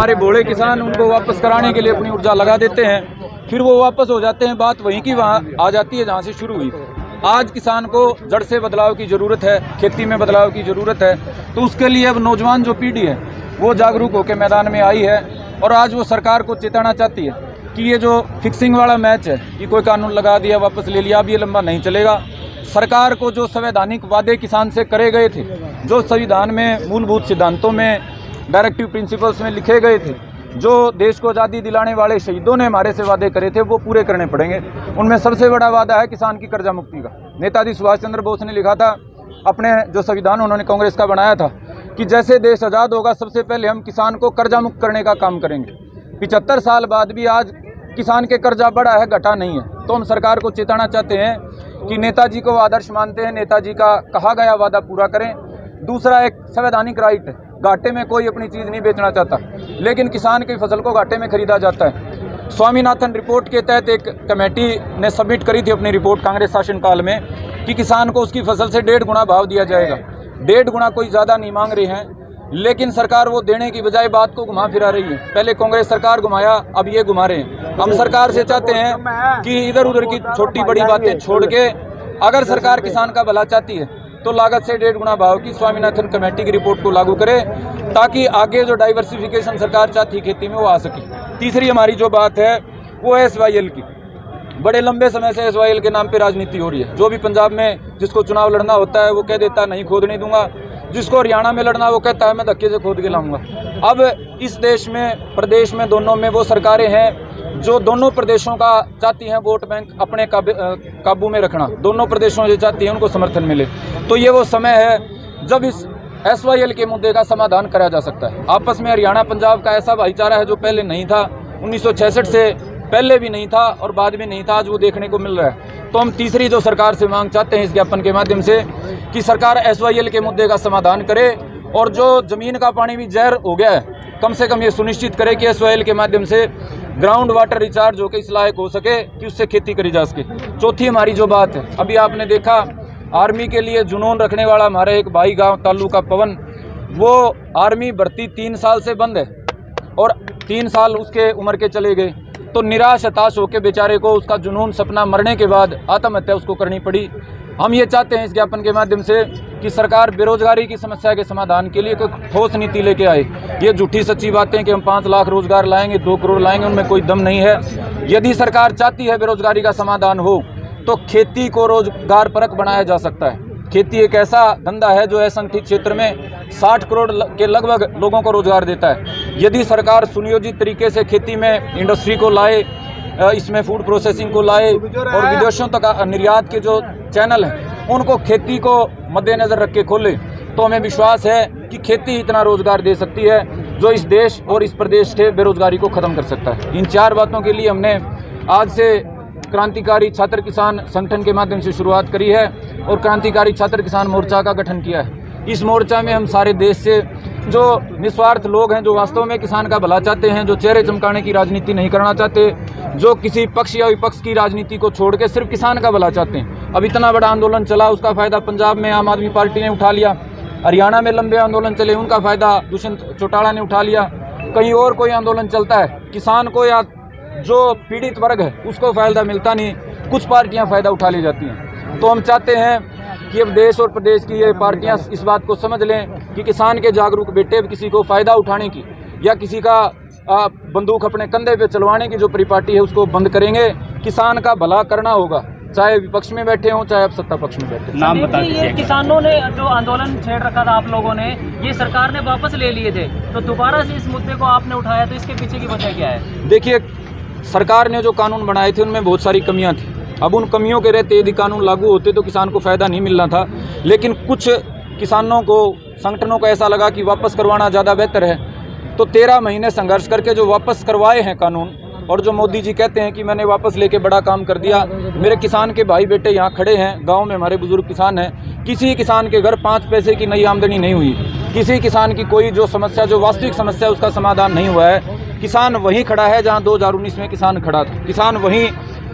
हमारे भोले किसान उनको वापस कराने के लिए अपनी ऊर्जा लगा देते हैं, फिर वो वापस हो जाते हैं। बात वहीं की वहाँ आ जाती है जहाँ से शुरू हुई। आज किसान को जड़ से बदलाव की ज़रूरत है, खेती में बदलाव की ज़रूरत है। तो उसके लिए अब नौजवान जो पीढ़ी है वो जागरूक होकर मैदान में आई है और आज वो सरकार को चेताना चाहती है कि ये जो फिक्सिंग वाला मैच है कि कोई कानून लगा दिया वापस ले लिया, अब ये लंबा नहीं चलेगा। सरकार को जो संवैधानिक वादे किसान से करे गए थे, जो संविधान में मूलभूत सिद्धांतों में डायरेक्टिव प्रिंसिपल्स में लिखे गए थे, जो देश को आज़ादी दिलाने वाले शहीदों ने हमारे से वादे करे थे, वो पूरे करने पड़ेंगे। उनमें सबसे बड़ा वादा है किसान की कर्जा मुक्ति का। नेताजी सुभाष चंद्र बोस ने लिखा था अपने जो संविधान उन्होंने कांग्रेस का बनाया था कि जैसे देश आज़ाद होगा सबसे पहले हम किसान को कर्जा मुक्त करने का काम करेंगे। 75 साल बाद भी आज किसान के कर्जा बढ़ा है, घटा नहीं है। तो हम सरकार को चेताना चाहते हैं कि नेताजी को आदर्श मानते हैं, नेताजी का कहा गया वादा पूरा करें। दूसरा एक संवैधानिक राइट है, घाटे में कोई अपनी चीज़ नहीं बेचना चाहता, लेकिन किसान की फसल को घाटे में खरीदा जाता है। स्वामीनाथन रिपोर्ट के तहत एक कमेटी ने सबमिट करी थी अपनी रिपोर्ट कांग्रेस शासनकाल में कि किसान को उसकी फसल से 1.5 गुना भाव दिया जाएगा। 1.5 गुना कोई ज़्यादा नहीं मांग रहे हैं, लेकिन सरकार वो देने की बजाय बात को घुमा फिरा रही है। पहले कांग्रेस सरकार घुमाया, अब ये घुमा रहे हैं। हम सरकार से चाहते हैं कि इधर उधर की छोटी बड़ी बातें छोड़ के अगर सरकार किसान का भला चाहती है तो लागत से 1.5 गुना भाव की स्वामीनाथन कमेटी की रिपोर्ट को लागू करे, ताकि आगे जो डाइवर्सिफिकेशन सरकार चाहती है खेती में वो आ सके। तीसरी हमारी जो बात है वो है SYL की। बड़े लंबे समय से SYL के नाम पे राजनीति हो रही है। जो भी पंजाब में जिसको चुनाव लड़ना होता है वो कह देता है नहीं खोदने दूंगा, जिसको हरियाणा में लड़ना वो कहता है मैं धक्के से खोद के लाऊंगा। अब इस देश में प्रदेश में दोनों में वो सरकारें हैं जो दोनों प्रदेशों का चाहती हैं वोट बैंक अपने काबू में रखना, दोनों प्रदेशों से चाहती हैं उनको समर्थन मिले। तो ये वो समय है जब इस SYL के मुद्दे का समाधान करा जा सकता है। आपस में हरियाणा पंजाब का ऐसा भाईचारा है जो पहले नहीं था, 1966 से पहले भी नहीं था और बाद में नहीं था, आज वो देखने को मिल रहा है। तो हम तीसरी जो सरकार से मांग चाहते हैं इस ज्ञापन के माध्यम से कि सरकार SYL के मुद्दे का समाधान करे और जो ज़मीन का पानी भी जहर हो गया है कम से कम ये सुनिश्चित करे कि SYL के माध्यम से ग्राउंड वाटर रिचार्ज होकर इस लायक हो सके कि उससे खेती करी जा सके। चौथी हमारी जो बात है, अभी आपने देखा आर्मी के लिए जुनून रखने वाला हमारे एक भाई गांव तालुका पवन, वो आर्मी भर्ती 3 साल से बंद है और 3 साल उसके उम्र के चले गए। तो निराश हताश होकर बेचारे को उसका जुनून सपना मरने के बाद आत्महत्या उसको करनी पड़ी। हम ये चाहते हैं इस ज्ञापन के माध्यम से कि सरकार बेरोजगारी की समस्या के समाधान के लिए कोई ठोस नीति लेके आए। ये झूठी सच्ची बातें कि हम 5 लाख रोजगार लाएंगे, 2 करोड़ लाएंगे, उनमें कोई दम नहीं है। यदि सरकार चाहती है बेरोजगारी का समाधान हो तो खेती को रोजगार परक बनाया जा सकता है। खेती एक ऐसा धंधा है जो असंगठित क्षेत्र में 60 करोड़ के लगभग लोगों को रोजगार देता है। यदि सरकार सुनियोजित तरीके से खेती में इंडस्ट्री को लाए, इसमें फूड प्रोसेसिंग को लाए और विदेशों तक निर्यात के जो चैनल हैं उनको खेती को मद्देनज़र रख के खोले, तो हमें विश्वास है कि खेती इतना रोजगार दे सकती है जो इस देश और इस प्रदेश के बेरोजगारी को ख़त्म कर सकता है। इन 4 बातों के लिए हमने आज से क्रांतिकारी छात्र किसान संगठन के माध्यम से शुरुआत करी है और क्रांतिकारी छात्र किसान मोर्चा का गठन किया है। इस मोर्चा में हम सारे देश से जो निस्वार्थ लोग हैं, जो वास्तव में किसान का भला चाहते हैं, जो चेहरे चमकाने की राजनीति नहीं करना चाहते, जो किसी पक्ष या विपक्ष की राजनीति को छोड़ के सिर्फ किसान का भला चाहते हैं। अब इतना बड़ा आंदोलन चला, उसका फ़ायदा पंजाब में आम आदमी पार्टी ने उठा लिया, हरियाणा में लंबे आंदोलन चले उनका फ़ायदा दुष्यंत चौटाला ने उठा लिया, कहीं और कोई आंदोलन चलता है किसान को या जो पीड़ित वर्ग है उसको फ़ायदा मिलता नहीं, कुछ पार्टियां फ़ायदा उठा ली जाती हैं। तो हम चाहते हैं कि अब देश और प्रदेश की ये पार्टियां इस बात को समझ लें कि किसान के जागरूक बेटे किसी को फ़ायदा उठाने की या किसी का बंदूक अपने कंधे पे चलवाने की जो परिपाटी है उसको बंद करेंगे। किसान का भला करना होगा, चाहे विपक्ष में बैठे हों चाहे अब सत्ता पक्ष में बैठे। नाम बता दीजिए। ये किसानों ने जो आंदोलन छेड़ रखा था आप लोगों ने, ये सरकार ने वापस ले लिए थे, तो दोबारा से इस मुद्दे को आपने उठाया, तो इसके पीछे की वजह क्या है? देखिए, सरकार ने जो कानून बनाए थे उनमें बहुत सारी कमियां थी। अब उन कमियों के रहते यदि कानून लागू होते तो किसान को फ़ायदा नहीं मिलना था, लेकिन कुछ किसानों को, संगठनों को ऐसा लगा कि वापस करवाना ज़्यादा बेहतर है, तो 13 महीने संघर्ष करके जो वापस करवाए हैं कानून, और जो मोदी जी कहते हैं कि मैंने वापस लेके बड़ा काम कर दिया। मेरे किसान के भाई बेटे यहाँ खड़े हैं, गाँव में हमारे बुजुर्ग किसान हैं, किसी किसान के घर 5 पैसे की नई आमदनी नहीं हुई, किसी किसान की कोई जो समस्या, जो वास्तविक समस्या उसका समाधान नहीं हुआ है। किसान वहीं खड़ा है जहाँ 2019 में किसान खड़ा था, किसान वहीं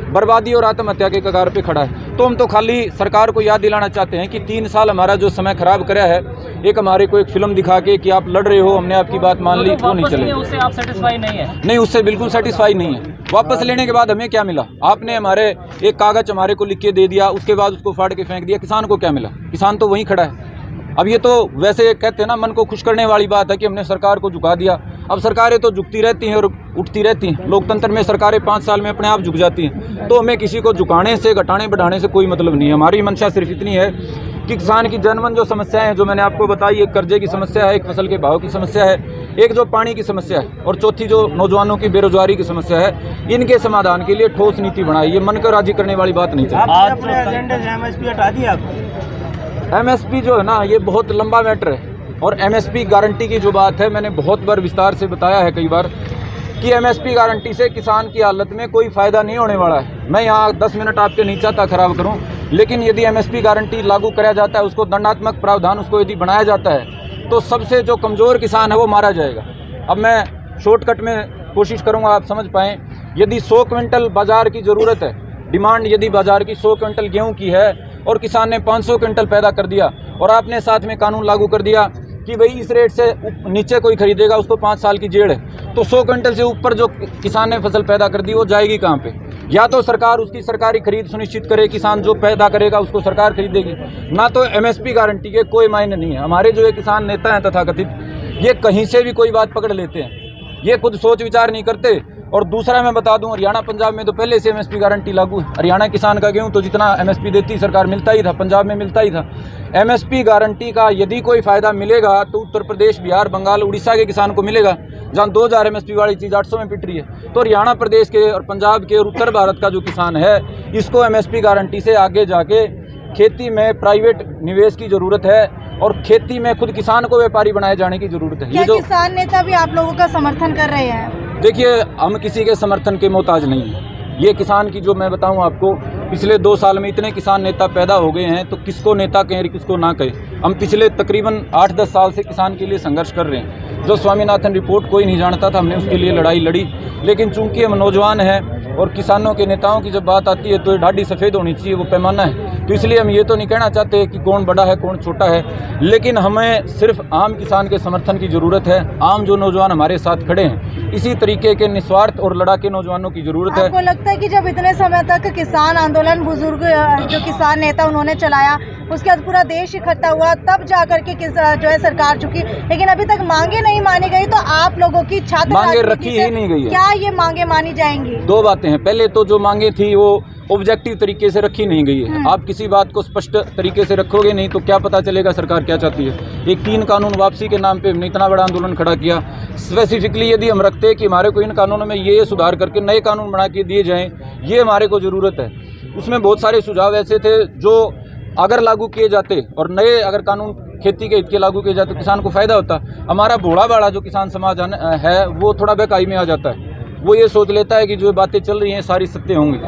बर्बादी और आत्महत्या के कगार पे खड़ा है। तो हम तो खाली सरकार को याद दिलाना चाहते हैं कि 3 साल हमारा जो समय खराब कराया है, एक हमारे को एक फिल्म दिखा के कि आप लड़ रहे हो, हमने आपकी बात मान ली, वो नहीं चलेगा। उससे आप सेटिस्फाई नहीं है? नहीं, उससे बिल्कुल सेटिस्फाई नहीं है। वापस लेने के बाद हमें क्या मिला? आपने हमारे एक कागज हमारे को लिख के दे दिया, उसके बाद उसको फाड़ के फेंक दिया। किसान को क्या मिला? किसान तो वहीं खड़ा है। अब ये तो वैसे कहते हैं ना, मन को खुश करने वाली बात है कि हमने सरकार को झुका दिया। अब सरकारें तो झुकती रहती हैं और उठती रहती हैं। लोकतंत्र में सरकारें 5 साल में अपने आप झुक जाती हैं। तो हमें किसी को झुकाने से, घटाने बढ़ाने से कोई मतलब नहीं है। हमारी मंशा सिर्फ इतनी है कि किसान की जनमन जो समस्याएं हैं, जो मैंने आपको बताई, एक कर्जे की समस्या है, एक फसल के भाव की समस्या है, एक जो पानी की समस्या है, और चौथी जो नौजवानों की बेरोजगारी की समस्या है, इनके समाधान के लिए ठोस नीति बनाई। ये मन को राजी करने वाली बात नहीं चाहिए। MSP हटा दिया? MSP जो है ना, ये बहुत लंबा मैटर है। और MSP गारंटी की जो बात है, मैंने बहुत बार विस्तार से बताया है कई बार कि MSP गारंटी से किसान की हालत में कोई फ़ायदा नहीं होने वाला है। मैं यहाँ 10 मिनट आपके नहीं चाहता खराब करूँ, लेकिन यदि MSP गारंटी लागू कराया जाता है, उसको दंडात्मक प्रावधान उसको यदि बनाया जाता है, तो सबसे जो कमज़ोर किसान है वो मारा जाएगा। अब मैं शॉर्टकट में कोशिश करूँगा आप समझ पाएँ। यदि 100 क्विंटल बाज़ार की ज़रूरत है, डिमांड यदि बाज़ार की 100 क्विंटल गेहूँ की है, और किसान ने 500 क्विंटल पैदा कर दिया, और आपने साथ में कानून लागू कर दिया कि भाई इस रेट से नीचे कोई खरीदेगा उसको 5 साल की जेल है, तो 100 क्विंटल से ऊपर जो किसान ने फसल पैदा कर दी वो जाएगी कहाँ पे? या तो सरकार उसकी सरकारी खरीद सुनिश्चित करे, किसान जो पैदा करेगा उसको सरकार खरीदेगी, ना तो MSP गारंटी के कोई मायने नहीं है। हमारे जो ये किसान नेता हैं तथाकथित, ये कहीं से भी कोई बात पकड़ लेते हैं, ये खुद सोच विचार नहीं करते। और दूसरा मैं बता दूं, हरियाणा पंजाब में तो पहले से MSP गारंटी लागू है। हरियाणा किसान का गेहूं तो जितना MSP देती सरकार मिलता ही था, पंजाब में मिलता ही था। MSP गारंटी का यदि कोई फ़ायदा मिलेगा तो उत्तर प्रदेश, बिहार, बंगाल, उड़ीसा के किसान को मिलेगा, जहाँ 2000 MSP वाली चीज़ 800 में पिट रही है। तो हरियाणा प्रदेश के और पंजाब के और उत्तर भारत का जो किसान है, इसको MSP गारंटी से आगे जाके खेती में प्राइवेट निवेश की ज़रूरत है, और खेती में खुद किसान को व्यापारी बनाए जाने की ज़रूरत है। ये जो किसान नेता भी आप लोगों का समर्थन कर रहे हैं? देखिए, हम किसी के समर्थन के मोहताज नहीं हैं। ये किसान की जो मैं बताऊं आपको, पिछले 2 साल में इतने किसान नेता पैदा हो गए हैं, तो किसको नेता कहें किसको ना कहें। हम पिछले तकरीबन 8-10 साल से किसान के लिए संघर्ष कर रहे हैं। जो स्वामीनाथन रिपोर्ट कोई नहीं जानता था, हमने उसके लिए लड़ाई लड़ी। लेकिन चूंकि हम नौजवान हैं और किसानों के नेताओं की जब बात आती है तो ये ढाडी सफ़ेद होनी चाहिए, वो पैमाना है। तो इसलिए हम ये तो नहीं कहना चाहते कि कौन बड़ा है कौन छोटा है, लेकिन हमें सिर्फ आम किसान के समर्थन की ज़रूरत है। आम जो नौजवान हमारे साथ खड़े हैं, इसी तरीके के निस्वार्थ और लड़ाके नौजवानों की ज़रूरत है। आपको लगता है कि जब इतने समय तक किसान आंदोलन, बुजुर्ग जो किसान नेता उन्होंने चलाया, उसके बाद पूरा देश इकट्ठा हुआ, तब जाकर के जो है सरकार झुकी, लेकिन अभी तक मांगे नहीं मानी गई, तो आप लोगों की छात्र मांगे रखी ही नहीं गई है। क्या ये मांगे मानी जाएंगी? 2 बातें हैं। पहले तो जो मांगे थी वो ऑब्जेक्टिव तरीके से रखी नहीं गई है। आप किसी बात को स्पष्ट तरीके से रखोगे नहीं तो क्या पता चलेगा सरकार क्या चाहती है। एक 3 कानून वापसी के नाम पे हमने इतना बड़ा आंदोलन खड़ा किया। स्पेसिफिकली यदि हम रखते कि हमारे को इन कानूनों में ये सुधार करके नए कानून बना के दिए जाएं, ये हमारे को ज़रूरत है। उसमें बहुत सारे सुझाव ऐसे थे जो अगर लागू किए जाते, और नए अगर कानून खेती के हित के लागू किए जाते तो किसान को फ़ायदा होता। हमारा भोला भाड़ा जो किसान समाज है वो थोड़ा बेकाई में आ जाता है। वो ये सोच लेता है कि जो बातें चल रही हैं सारी सत्य होंगी।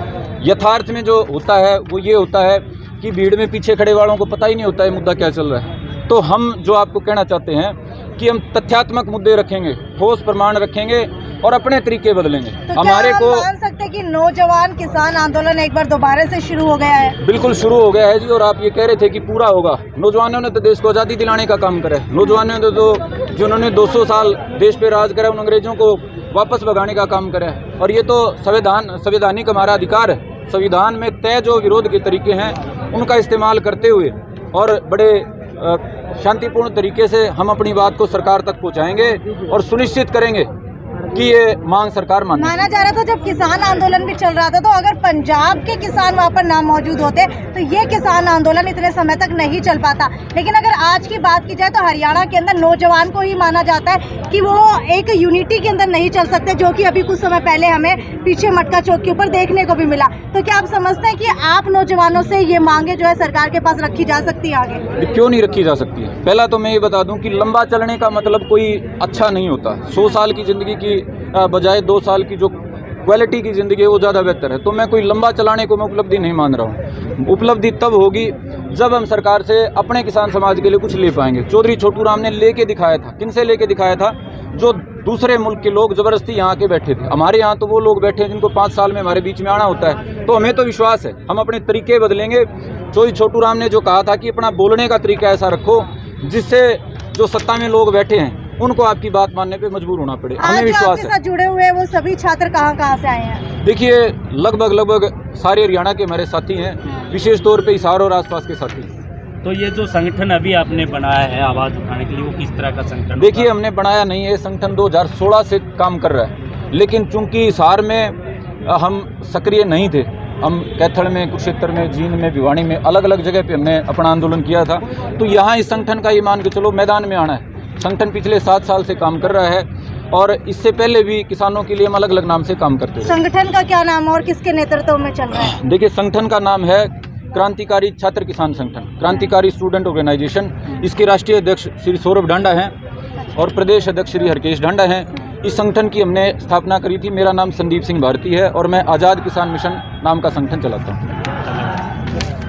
यथार्थ में जो होता है वो ये होता है कि भीड़ में पीछे खड़े वालों को पता ही नहीं होता है मुद्दा क्या चल रहा है। तो हम जो आपको कहना चाहते हैं कि हम तथ्यात्मक मुद्दे रखेंगे, ठोस प्रमाण रखेंगे और अपने तरीके बदलेंगे। तो हमारे को मान सकते हैं कि नौजवान किसान आंदोलन एक बार दोबारा से शुरू हो गया है? बिल्कुल शुरू हो गया है जी। और आप ये कह रहे थे कि पूरा होगा। नौजवानों ने तो देश को आज़ादी दिलाने का काम करा है। नौजवानों ने तो जिन्होंने 200 साल देश पे राज करा, उन अंग्रेजों को वापस भगाने का काम करा है। और ये तो संवैधानिक हमारा अधिकार है। संविधान में तय जो विरोध के तरीके हैं उनका इस्तेमाल करते हुए और बड़े शांतिपूर्ण तरीके से हम अपनी बात को सरकार तक पहुंचाएंगे और सुनिश्चित करेंगे कि ये मांग सरकार माना जा रहा था। जब किसान आंदोलन भी चल रहा था तो अगर पंजाब के किसान वहाँ पर ना मौजूद होते तो ये किसान आंदोलन इतने समय तक नहीं चल पाता। लेकिन अगर आज की बात की जाए तो हरियाणा के अंदर नौजवान को ही माना जाता है कि वो एक यूनिटी के अंदर नहीं चल सकते, जो कि अभी कुछ समय पहले हमें पीछे मटका चौक के ऊपर देखने को भी मिला। तो क्या आप समझते हैं कि आप नौजवानों से ये मांगे जो है सरकार के पास रखी जा सकती है आगे? क्यों नहीं रखी जा सकती है? पहला तो मैं ये बता दूं कि लंबा चलने का मतलब कोई अच्छा नहीं होता। 100 साल की ज़िंदगी की बजाय 2 साल की जो क्वालिटी की ज़िंदगी है वो ज़्यादा बेहतर है। तो मैं कोई लंबा चलाने को मैं उपलब्धि नहीं मान रहा हूँ। उपलब्धि तब होगी जब हम सरकार से अपने किसान समाज के लिए कुछ ले पाएंगे। चौधरी छोटू राम ने लेके दिखाया था। किन से लेके दिखाया था? जो दूसरे मुल्क के लोग ज़बरदस्ती यहाँ आके बैठे थे। हमारे यहाँ तो वो लोग बैठे हैं जिनको 5 साल में हमारे बीच में आना होता है। तो हमें तो विश्वास है हम अपने तरीके बदलेंगे। चौधरी छोटू राम ने जो कहा था कि अपना बोलने का तरीका ऐसा रखो जिससे जो सत्ता में लोग बैठे हैं उनको आपकी बात मानने पे मजबूर होना पड़े। हमें विश्वास है। साथ जुड़े हुए हैं वो सभी छात्र कहाँ से आए हैं? देखिए लगभग सारे हरियाणा के हमारे साथी हैं, विशेष तौर पे हिसार और आसपास के साथी। तो ये जो संगठन अभी आपने बनाया है आवाज़ उठाने के लिए, वो किस तरह का संगठन? देखिए हमने बनाया नहीं है, संगठन 2016 से काम कर रहा है, लेकिन चूंकि हिसार में हम सक्रिय नहीं थे, हम कैथल में, कुरुक्षेत्र में, जींद में, भिवानी में अलग अलग जगह पे हमने अपना आंदोलन किया था। तो यहाँ इस संगठन का ये मान के चलो मैदान में आना है। संगठन पिछले 7 साल से काम कर रहा है और इससे पहले भी किसानों के लिए हम अलग अलग नाम से काम करते हैं। संगठन का क्या नाम और किसके नेतृत्व में चल रहा है? देखिए संगठन का नाम है क्रांतिकारी छात्र किसान संगठन, क्रांतिकारी स्टूडेंट ऑर्गेनाइजेशन। इसके राष्ट्रीय अध्यक्ष श्री सौरभ ढांडा हैं और प्रदेश अध्यक्ष श्री हरकेश ढांडा हैं। इस संगठन की हमने स्थापना करी थी। मेरा नाम संदीप सिंह भारती है और मैं आज़ाद किसान मिशन नाम का संगठन चलाता हूँ।